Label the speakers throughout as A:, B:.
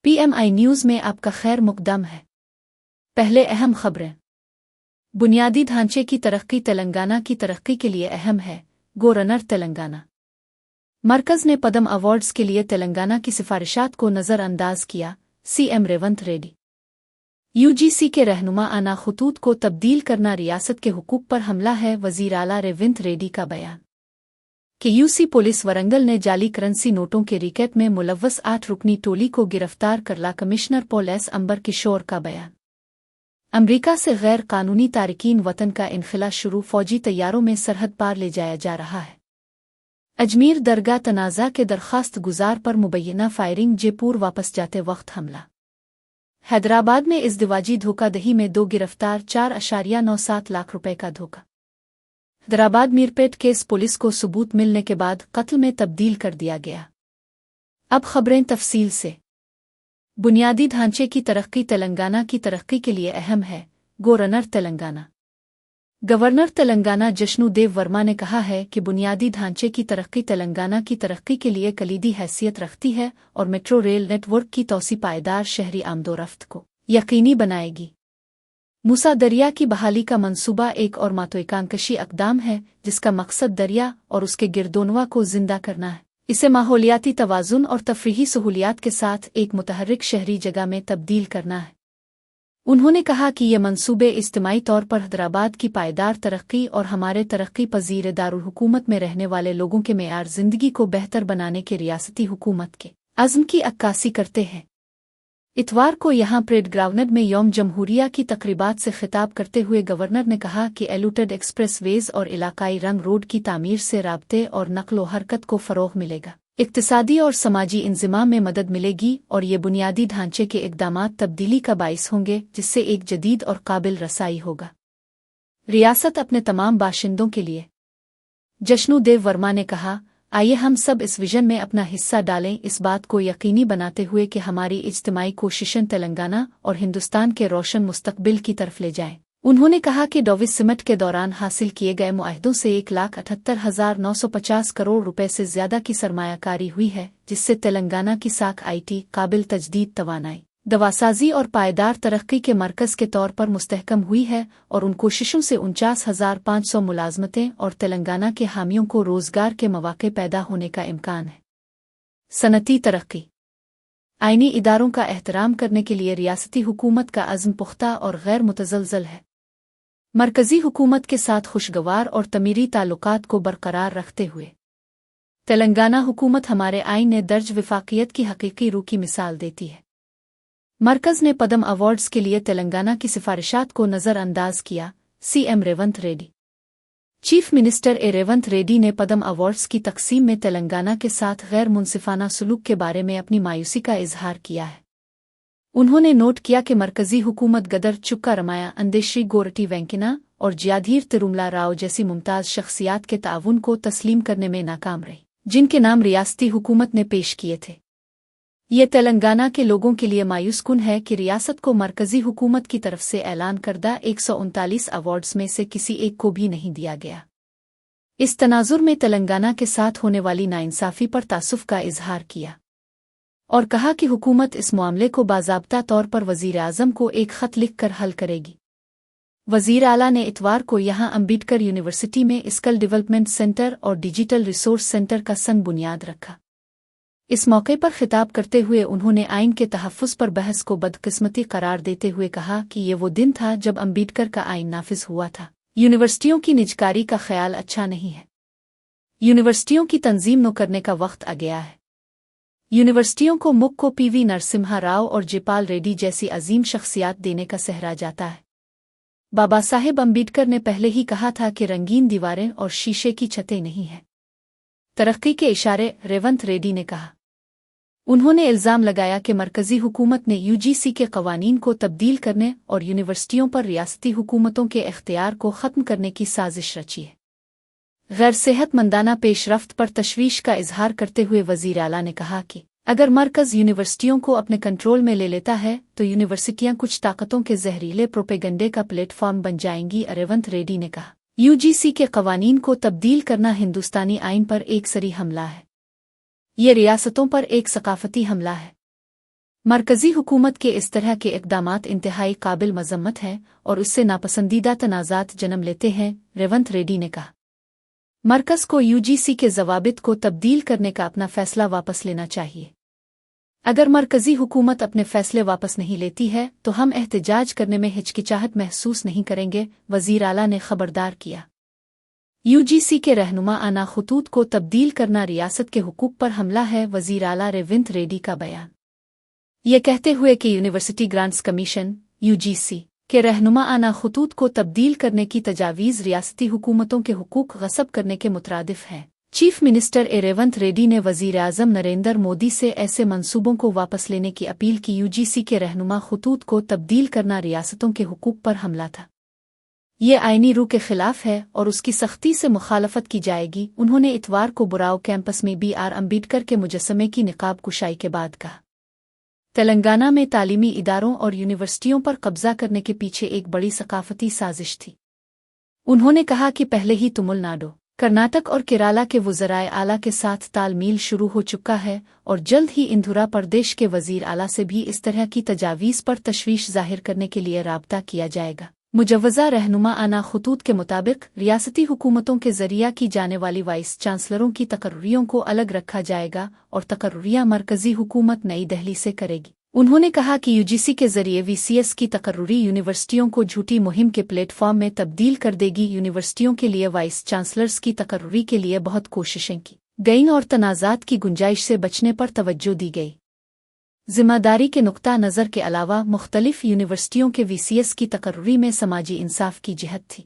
A: PMI news में आपका खैर मुकदम है। पहले अहम खबरें। बुनियादी ढांचे की तरक्की तेलंगाना की तरक्की के लिए अहम है। गवर्नर तेलंगाना। मरकज़ ने पद्म अवार्ड्स के लिए तेलंगाना की सिफारिशात को नज़रअंदाज किया। CM रेवंत रेड्डी। UGC के रहनुमा आना खतूत को तब्दील करना रियासत के हुकूक पर हमला है। वज़ीर आला रेवंत रेड्डी का बयान कि यूसी पुलिस वरंगल ने जाली करेंसी नोटों के रिकेट में मुलव्वस 8 रुकनी टोली को गिरफ्तार करला। कमिश्नर पुलिस अंबर किशोर का बयान। अमरीका से गैर कानूनी तारिकीन वतन का इनखला शुरू। फौजी तैयारों में सरहद पार ले जाया जा रहा है। अजमेर दरगाह तनाज़ा के दरख्वास्त गुजार पर मुबैना फायरिंग। जयपुर वापस जाते वक्त हमला। हैदराबाद में इज़दिवाजी धोखाधड़ी में 2 गिरफ्तार। 4.97 लाख रुपए का धोखा। हैदराबाद मीरपेट केस पुलिस को सबूत मिलने के बाद कत्ल में तब्दील कर दिया गया। अब खबरें तफसील से। बुनियादी ढांचे की तरक्की तेलंगाना की तरक्की के लिए अहम है। गवर्नर तेलंगाना। गवर्नर तेलंगाना जश्नु देव वर्मा ने कहा है कि बुनियादी ढांचे की तरक्की तेलंगाना की तरक्की के लिए कलीदी हैसियत रखती है और मेट्रो रेल नेटवर्क की तौसी पायदार शहरी आमदोरफ्त को यकीनी बनाएगी। मूसा दरिया की बहाली का मंसूबा एक और महत्वाकांक्षी इक़दाम है जिसका मकसद दरिया और उसके गिरदोनवा को जिंदा करना है। इसे माहौलियाती तवाज़ुन और तफरीही सहूलियात के साथ एक मुतहर्रिक शहरी जगह में तब्दील करना है। उन्होंने कहा कि ये मंसूबे इज्तिमाई तौर पर हैदराबाद की पायदार तरक्की और हमारे तरक्की पजीर दारुल हुकूमत में रहने वाले लोगों के मेयार जिंदगी को बेहतर बनाने के रियासती हुकूमत के अज़्म की अक्कासी करते हैं। इतवार को यहां परेड ग्राउंड में यौम जमहूरिया की तकरीबात से खिताब करते हुए गवर्नर ने कहा कि एलूटेड एक्सप्रेसवेज और इलाकाई रंग रोड की तामीर से राब्ते और नक्लो हरकत को फ़रोग़ मिलेगा। इक़्तिसादी और समाजी इंज़िमाम में मदद मिलेगी और ये बुनियादी ढांचे के इक़दामात तब्दीली का बाइस होंगे जिससे एक जदीद और काबिल रसाई होगा रियासत अपने तमाम बाशिंदों के लिए। जश्नु देव वर्मा ने कहा, आइए हम सब इस विजन में अपना हिस्सा डालें, इस बात को यकीनी बनाते हुए कि हमारी इज्तिमाई कोशिशें तेलंगाना और हिंदुस्तान के रोशन मुस्तकबिल की तरफ ले जाएं। उन्होंने कहा कि डोविस समिट के दौरान हासिल किए गए मुआहदों से 1,78,950 करोड़ रुपए से ज्यादा की सरमायाकारी हुई है, जिससे तेलंगाना की साख IT, काबिल तजदीद तवानाई, दवासाजी और पायदार तरक्की के मरकज़ के तौर पर मुस्तहकम हुई है और उन कोशिशों से 49,500 मुलाजमतें और तेलंगाना के हामियों को रोज़गार के मौक़े पैदा होने का इम्कान है। सनती तरक्की। आईनी इदारों का एहतराम करने के लिए रियासती हुकूमत का अज़्म पुख्ता और गैर मुतज़लज़ल है। मरकज़ी हुकूमत के साथ खुशगवार और तमीरी ताल्लुकात को बरकरार रखते हुए तेलंगाना हुकूमत हमारे आईन ने दर्ज विफाकियत की हकीकी रूह की मिसाल देती है। मरकज़ ने पद्म अवार्ड्स के लिए तेलंगाना की सिफारिशात को नज़रअंदाज किया। CM Revanth Reddy. Chief minister Revanth Reddy ने पद्म अवार्ड्स की तकसीम में तेलंगाना के साथ गैर मुनसिफाना सलूक के बारे में अपनी मायूसी का इजहार किया है। उन्होंने नोट किया कि मरकज़ी हुकूमत गदर चुक्का रमाया, अंदेश्री गोरटी वेंकैना और ज्याधीर तिरुमला राव जैसी मुमताज़ शख्सियात के ताउन को तस्लीम करने में नाकाम रही, जिनके नाम रियासती हुकूमत ने पेश किए थे। ये तेलंगाना के लोगों के लिए मायूस कुन है कि रियासत को मरकज़ी हुकूमत की तरफ से ऐलान करदा 139 अवार्ड्स में से किसी एक को भी नहीं दिया गया। इस तनाजुर में तेलंगाना के साथ होने वाली नाइंसाफ़ी पर तासुफ़ का इजहार किया और कहा कि हुकूमत इस मामले को बाज़ाब्ता तौर पर वज़ीर-ए-आज़म को एक ख़त लिखकर हल करेगी। वज़ीर आला ने इतवार को यहां अम्बेडकर यूनिवर्सिटी में स्किल डेवलपमेंट सेंटर और डिजिटल रिसोर्स सेंटर का संग बुनियाद रखा। इस मौके पर खिताब करते हुए उन्होंने आइन के तहफ़्फ़ुज़ पर बहस को बदकिस्मती करार देते हुए कहा कि ये वो दिन था जब अम्बेडकर का आइन नाफिज हुआ था। यूनिवर्सिटियों की निजकारी का ख्याल अच्छा नहीं है। यूनिवर्सिटियों की तंजीम न करने का वक्त आ गया है। यूनिवर्सिटियों को मुख को PV नरसिम्हा राव और जयपाल रेड्डी जैसी अजीम शख्सियात देने का सहरा जाता है। बाबा साहेब अम्बेडकर ने पहले ही कहा था कि रंगीन दीवारें और शीशे की छतें नहीं हैं। तरक्की के इशारे, रेवंत रेड्डी ने कहा। उन्होंने इल्ज़ाम लगाया कि मरकज़ी हुकूमत ने UGC के कवानीन को तब्दील करने और यूनिवर्सिटियों पर रियासती हुकूमतों के इख्तियार को ख़त्म करने की साजिश रची है। गैर सेहतमंदाना पेशरफ्त पर तशवीश का इजहार करते हुए वज़ीर आला ने कहा कि अगर मरकज़ यूनिवर्सिटियों को अपने कंट्रोल में ले लेता है तो यूनिवर्सिटियां कुछ ताकतों के जहरीले प्रोपेगंडे का प्लेटफॉर्म बन जाएंगी। रेवंत रेड्डी ने कहा, UGC के कवानीन को तब्दील करना हिंदुस्तानी आइन पर एक सरी हमला है। ये रियासतों पर एक सकाफती हमला है। मरकज़ी हुकूमत के इस तरह के इक़दामात इंतहाई काबिल मज़म्मत हैं और उससे नापसंदीदा तनाज़ात जन्म लेते हैं, रेवंत रेड्डी ने कहा। मरकज़ को यूजीसी के ज़वाबित को तब्दील करने का अपना फ़ैसला वापस लेना चाहिए। अगर मरकज़ी हुकूमत अपने फ़ैसले वापस नहीं लेती है तो हम एहतजाज करने में हिचकिचाहट महसूस नहीं करेंगे, वज़ीर आला ने खबरदार किया। यूजीसी के रहनुमा आना खतूत को तब्दील करना रियासत के हुकूक पर हमला है, वज़ीर आला रेवंत रेड्डी का बयान। ये कहते हुए कि यूनिवर्सिटी ग्रांट्स कमीशन यूजीसी के रहनुमा आना खतूत को तब्दील करने की तजावीज़ रियासती हुकूमतों के हुकूक गसब करने के मुतरादिफ है। चीफ मिनिस्टर रेवंत रेड्डी ने वज़ीर-ए-आज़म नरेंद्र मोदी से ऐसे मंसूबों को वापस लेने की अपील की। यूजीसी के रहनुमा खतूत को तब्दील करना रियासतों के हुकूक पर हमला था। ये आईनी रूह के खिलाफ है और उसकी सख्ती से मुखालफत की जाएगी, उन्होंने इतवार को बुराओ कैंपस में BR अम्बेडकर के मुजस्समे की निकाब कुशाई के बाद कहा। तेलंगाना में तालीमी इदारों और यूनिवर्सिटियों पर कब्जा करने के पीछे एक बड़ी सकाफती साजिश थी। उन्होंने कहा कि पहले ही तमिलनाडु, कर्नाटक और केरला के वज़राए आला के साथ तालमील शुरू हो चुका है और जल्द ही इंधुरा प्रदेश के वज़ीर आला से भी इस तरह की तजावीज़ पर तशवीश ज़ाहिर करने के लिए राब्ता किया जाएगा। मुजव्वज़ा रहनुमा आना खतूत के मुताबिक रियासती हुकूमतों के ज़रिया की जाने वाली वाइस चांसलरों की तकर्रियों को अलग रखा जाएगा और तकर्रियाँ मरकज़ी हुकूमत नई दिल्ली से करेगी। उन्होंने कहा कि यूजीसी के ज़रिए VCS की तकर्रुरी यूनिवर्सिटियों को झूठी मुहिम के प्लेटफॉर्म में तब्दील कर देगी। यूनिवर्सिटियों के लिए वाइस चांसलर्स की तकर्रुरी के लिए बहुत कोशिशें की गईं और तनाज़ात की गुंजाइश से बचने पर तवज्जो दी गई। ज़िम्मेदारी के नुक्ता नज़र के अलावा मुख्तलिफ यूनिवर्सिटियों के VCS की तकर्रुरी में समाजी इंसाफ की जिहत थी।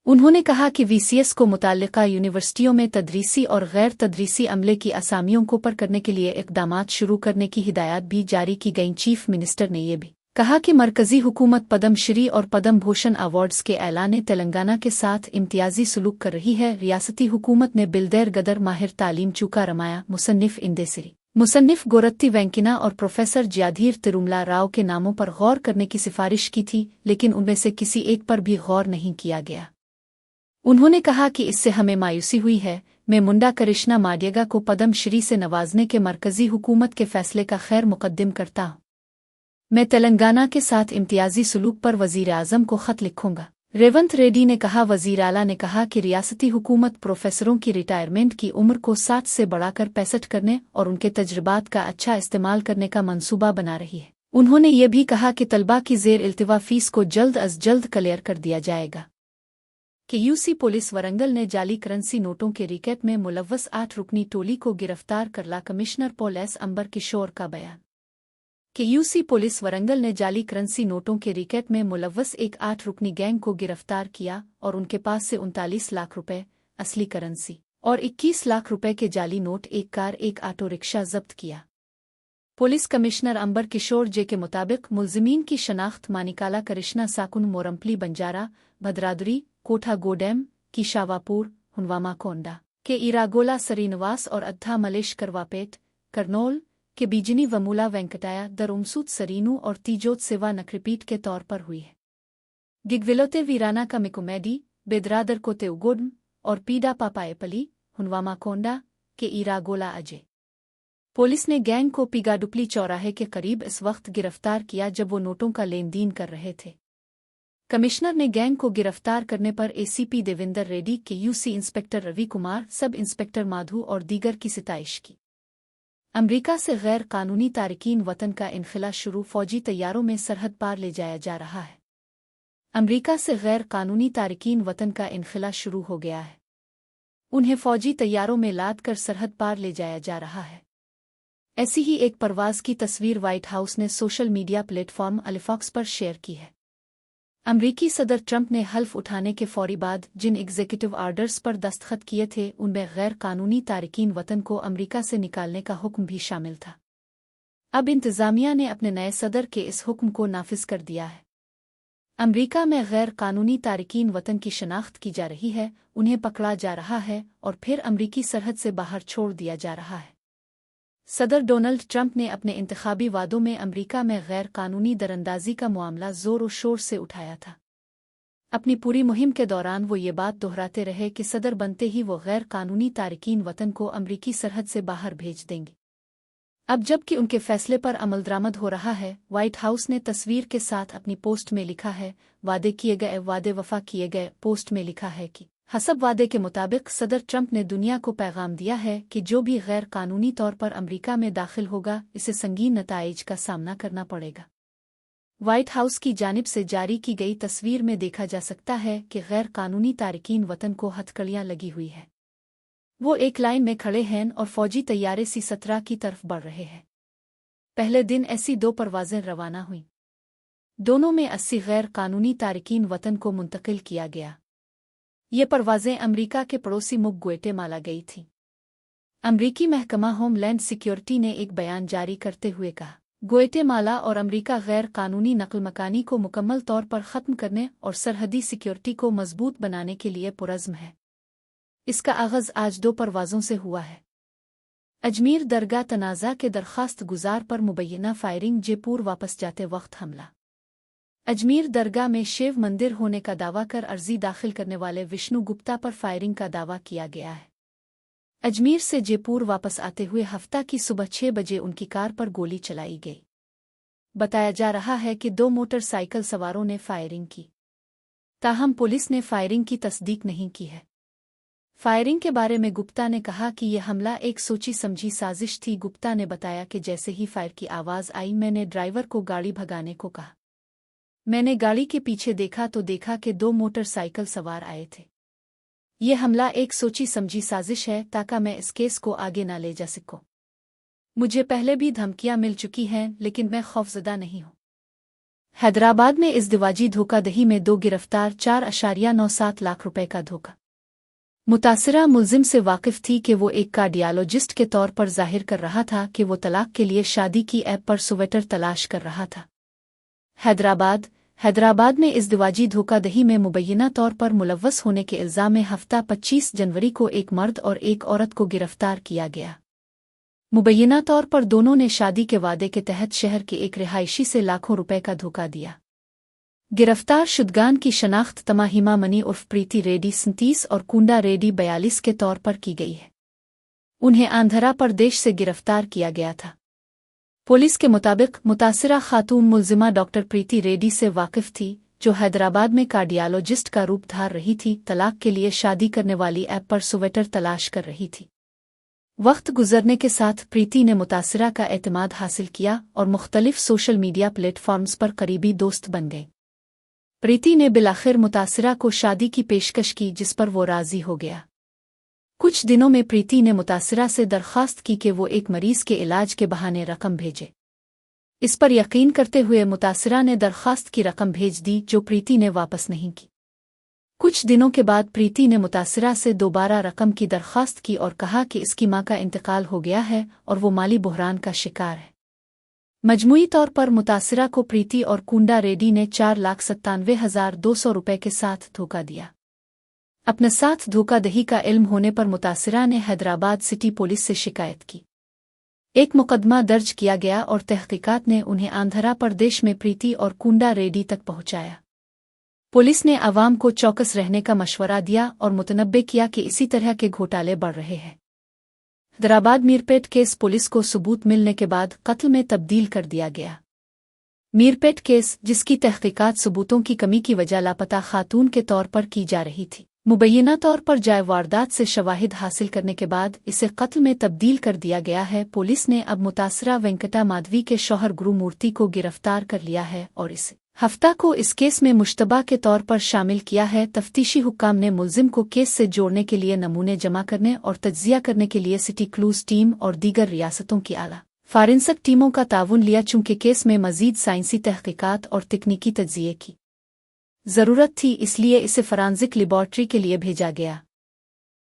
A: उन्होंने कहा कि VCS को मुताल्लिका यूनिवर्सिटियों में तदरीसी और गैर तदरीसी अमले की असामियों को पर करने के लिए इक़दामात शुरू करने की हिदायत भी जारी की गईं। चीफ मिनिस्टर ने यह भी कहा कि मरकज़ी हुकूमत पद्म श्री और पद्म भूषण अवार्ड्स के ऐलान तेलंगाना के साथ इम्तियाजी सलूक कर रही है। रियासती हुकूमत ने बिल्दैर गदर माहिर तालीम चूका रमाया, मुसन्निफ इंदेसिरी, मुसन्निफ गोरत्ती वेंकिना और प्रोफेसर ज्याधीर तिरुमला राव के नामों पर गौर करने की सिफारिश की थी, लेकिन उनमें से किसी एक पर भी गौर नहीं किया गया। उन्होंने कहा कि इससे हमें मायूसी हुई है। मैं मुंडा करिश्ना माडियागा को पद्म श्री से नवाजने के मरकज़ी हुकूमत के फैसले का खैर मुकद्दम करता हूँ। मैं तेलंगाना के साथ इम्तियाजी सलूक पर वज़ीर-ए-आज़म को ख़त लिखूंगा, रेवंत रेड्डी ने कहा। वज़ीर आला ने कहा कि रियासती हुकूमत प्रोफेसरों की रिटायरमेंट की उम्र को 60 से बढ़ाकर 65 करने और उनके तजर्बात का अच्छा इस्तेमाल करने का मंसूबा बना रही है। उन्होंने ये भी कहा कि तलबा की ज़ेर इल्तिवा फ़ीस को जल्द अज जल्द क्लियर कर दिया जाएगा। कि यूसी पुलिस वरंगल ने जाली करेंसी नोटों के रिकेट में मुलव्वस 8 रुकनी टोली को गिरफ्तार करला, कमिश्नर पुलिस अंबर किशोर का बयान। कि यूसी पुलिस वरंगल ने जाली करेंसी नोटों के रिकेट में मुलव्वस एक 8 रुकनी गैंग को गिरफ्तार किया और उनके पास से 39 लाख रुपए असली करेंसी और 21 लाख रुपए के जाली नोट, एक कार, एक ऑटो रिक्शा जब्त किया। पुलिस कमिश्नर अंबर किशोर जे के मुताबिक मुलजिमीन की शनाख्त मानिकाला करिश्ना साकुन मोरम्पली बंजारा, भद्रादरी, कोठा गोडेम, कीशावापुर, हुनवामा कोंडा के इरागोला सरीनवास और अद्धा मलेश करवापेट, करनौल के बीजनी वमूला वेंकटाया दरुमसूद सरीनू और तीजोत सेवा नखरीपीट के तौर पर हुई है। गिगविलोते वीराना का मिकुमेडी, बेदरादर को तेउगोडम और पीडा पापाएपली, हुनवामा कोंडा के इरागोला अजय। पुलिस ने गैंग को पिगाडुपली चौराहे के करीब इस वक्त गिरफ्तार किया जब वो नोटों का लेन देन कर रहे थे। कमिश्नर ने गैंग को गिरफ्तार करने पर ACP देवेंद्र रेड्डी के UC inspector Ravi Kumar, sub inspector Madhu और दीगर की सिताइश की। अमरीका से गैर कानूनी तारिकीन वतन का इनखिला शुरू, फौजी तैयारों में सरहद पार ले जाया जा रहा है। अमरीका से गैर कानूनी तारिकीन वतन का इनखिला शुरू हो गया है। उन्हें फौजी तैयारों में लाद कर सरहद पार ले जाया जा रहा है। ऐसी ही एक परवाज़ की तस्वीर व्हाइट हाउस ने सोशल मीडिया प्लेटफॉर्म अलिफॉक्स पर शेयर की है। अमरीकी सदर ट्रंप ने हल्फ उठाने के फौरी बाद जिन एग्जीक्यूटिव ऑर्डर्स पर दस्तखत किए थे उनमें गैर कानूनी तारिकीन वतन को अमरीका से निकालने का हुक्म भी शामिल था। अब इंतज़ामिया ने अपने नए सदर के इस हुक्म को नाफिज कर दिया है। अमरीका में गैर कानूनी तारिकीन वतन की शनाख्त की जा रही है, उन्हें पकड़ा जा रहा है और फिर अमरीकी सरहद से बाहर छोड़ दिया जा रहा है। सदर डोनाल्ड ट्रंप ने अपने इंतखाबी वादों में अमरीका में गैर कानूनी दरअंदाजी का मामला जोर और शोर से उठाया था। अपनी पूरी मुहिम के दौरान वो ये बात दोहराते रहे कि सदर बनते ही वो गैर कानूनी तारिकीन वतन को अमरीकी सरहद से बाहर भेज देंगे। अब जबकि उनके फैसले पर अमल दरामद हो रहा है, व्हाइट हाउस ने तस्वीर के साथ अपनी पोस्ट में लिखा है, वादे किए गए वादे वफा किए गए। पोस्ट में लिखा है कि हसब वादे के मुताबिक सदर ट्रंप ने दुनिया को पैगाम दिया है कि जो भी गैर कानूनी तौर पर अमेरिका में दाखिल होगा इसे संगीन नताइज का सामना करना पड़ेगा। व्हाइट हाउस की जानिब से जारी की गई तस्वीर में देखा जा सकता है कि गैर कानूनी तारकीन वतन को हथकड़ियां लगी हुई है। वो एक लाइन में खड़े हैं और फौजी तैयारे C-17 की तरफ बढ़ रहे हैं। पहले दिन ऐसी 2 परवाजें रवाना हुईं। दोनों में 80 गैर कानूनी तारकीन वतन को मुंतकिल किया गया। ये परवाजें अमेरिका के पड़ोसी मुल्क ग्वाटेमाला गई थीं। अमरीकी महकमा होमलैंड सिक्योरिटी ने एक बयान जारी करते हुए कहा, ग्वाटेमाला और अमेरिका गैर कानूनी नकल मकानी को मुकम्मल तौर पर ख़त्म करने और सरहदी सिक्योरिटी को मजबूत बनाने के लिए पुरज़्म है। इसका आगाज़ आज 2 परवाज़ों से हुआ है। अजमेर दरगाह तनाज़ा के दरख्वास्त गुजार पर मुबैना फायरिंग। जयपुर वापस जाते वक्त हमला। अजमेर दरगाह में शिव मंदिर होने का दावा कर अर्जी दाखिल करने वाले विष्णु गुप्ता पर फायरिंग का दावा किया गया है। अजमेर से जयपुर वापस आते हुए हफ्ता की सुबह 6 बजे उनकी कार पर गोली चलाई गई। बताया जा रहा है कि 2 मोटरसाइकिल सवारों ने फायरिंग की, ताहम पुलिस ने फायरिंग की तस्दीक नहीं की है। फायरिंग के बारे में गुप्ता ने कहा कि यह हमला एक सोची समझी साजिश थी। गुप्ता ने बताया कि जैसे ही फायर की आवाज़ आई मैंने ड्राइवर को गाड़ी भगाने को कहा। मैंने गाड़ी के पीछे देखा तो देखा कि 2 मोटरसाइकिल सवार आए थे। ये हमला एक सोची समझी साजिश है ताकि मैं इस केस को आगे ना ले जा सकूं। मुझे पहले भी धमकियां मिल चुकी हैं लेकिन मैं खौफजदा नहीं हूं। हैदराबाद में इज़दिवाजी धोखाधड़ी में 2 गिरफ्तार। 4.97 लाख रुपए का धोखा। मुतासिरा मुल्जिम से वाकिफ थी कि वो एक कार्डियोलॉजिस्ट के तौर पर जाहिर कर रहा था कि वो तलाक के लिए शादी की ऐप पर स्वेटर तलाश कर रहा था। हैदराबाद में इज़दिवाजी धोखाधड़ी में मुबैना तौर पर मुलव्वस होने के इल्ज़ाम में हफ्ता 25 जनवरी को एक मर्द और एक औरत को गिरफ्तार किया गया। मुबैना तौर पर दोनों ने शादी के वादे के तहत शहर के एक रिहायशी से लाखों रुपए का धोखा दिया। गिरफ्तार शुदगान की शनाख्त तमाहिमा मनी उर्फ प्रीति रेड्डी 37 और कुंडा रेड्डी 42 के तौर पर की गई है। उन्हें आंध्रा प्रदेश से गिरफ्तार किया गया था। पुलिस के मुताबिक मुतासिरा खातून मुल्जिमा डॉक्टर प्रीति रेड्डी से वाकिफ थी, जो हैदराबाद में कार्डियोलॉजिस्ट का रूप धार रही थी। तलाक के लिए शादी करने वाली ऐप पर स्वेटर तलाश कर रही थी। वक्त गुजरने के साथ प्रीति ने मुतासिरा का एतमाद हासिल किया और मुख्तलिफ सोशल मीडिया प्लेटफॉर्म्स पर करीबी दोस्त बन गए। प्रीति ने बिलाखिर मुतासिरा को शादी की पेशकश की जिस पर वो राजी हो गया। कुछ दिनों में प्रीति ने मुतासिरा से दरख्वास्त की कि वो एक मरीज के इलाज के बहाने रकम भेजे। इस पर यकीन करते हुए मुतासिरा ने दरख्वास्त की रकम भेज दी, जो प्रीति ने वापस नहीं की। कुछ दिनों के बाद प्रीति ने मुतासिरा से दोबारा रकम की दरख्वास्त की और कहा कि इसकी मां का इंतकाल हो गया है और वो माली बुहरान का शिकार है। मजमूई तौर पर मुतासिरा को प्रीति और कुंडा रेड्डी ने 4,97,200 रुपए के साथ धोखा दिया। अपने साथ धोखाधड़ी का इल्म होने पर मुतासिरा ने हैदराबाद सिटी पुलिस से शिकायत की। एक मुकदमा दर्ज किया गया और तहकीकात ने उन्हें आंध्रा प्रदेश में प्रीति और कुंडा रेड्डी तक पहुंचाया। पुलिस ने आवाम को चौकस रहने का मशवरा दिया और मुतनब्बे किया कि इसी तरह के घोटाले बढ़ रहे हैं। हैदराबाद मीरपेट केस पुलिस को सबूत मिलने के बाद कत्ल में तब्दील कर दिया गया। मीरपेट केस, जिसकी तहकीकात सबूतों की कमी की वजह लापता खातून के तौर पर की जा रही थी, मुबैना तौर पर जाए वारदात से शवाहिद हासिल करने के बाद इसे कत्ल में तब्दील कर दिया गया है। पुलिस ने अब मुतासिरा वेंकटा माधवी के शौहर गुरुमूर्ति को गिरफ्तार कर लिया है और इस हफ्ता को इस केस में मुश्तबा के तौर पर शामिल किया है। तफ्तीशी हुक्काम ने मुल्जिम को केस से जोड़ने के लिए नमूने जमा करने और तज्जिया करने के लिए सिटी क्लूज टीम और दीगर रियासतों की आला फारेंसिक टीमों का ताउन लिया, चूंकि केस में मजीद साइंसी तहकीकात और तकनीकी तज्जिये की ज़रूरत थी, इसलिए इसे फॉरेंसिक लेबॉर्ट्री के लिए भेजा गया।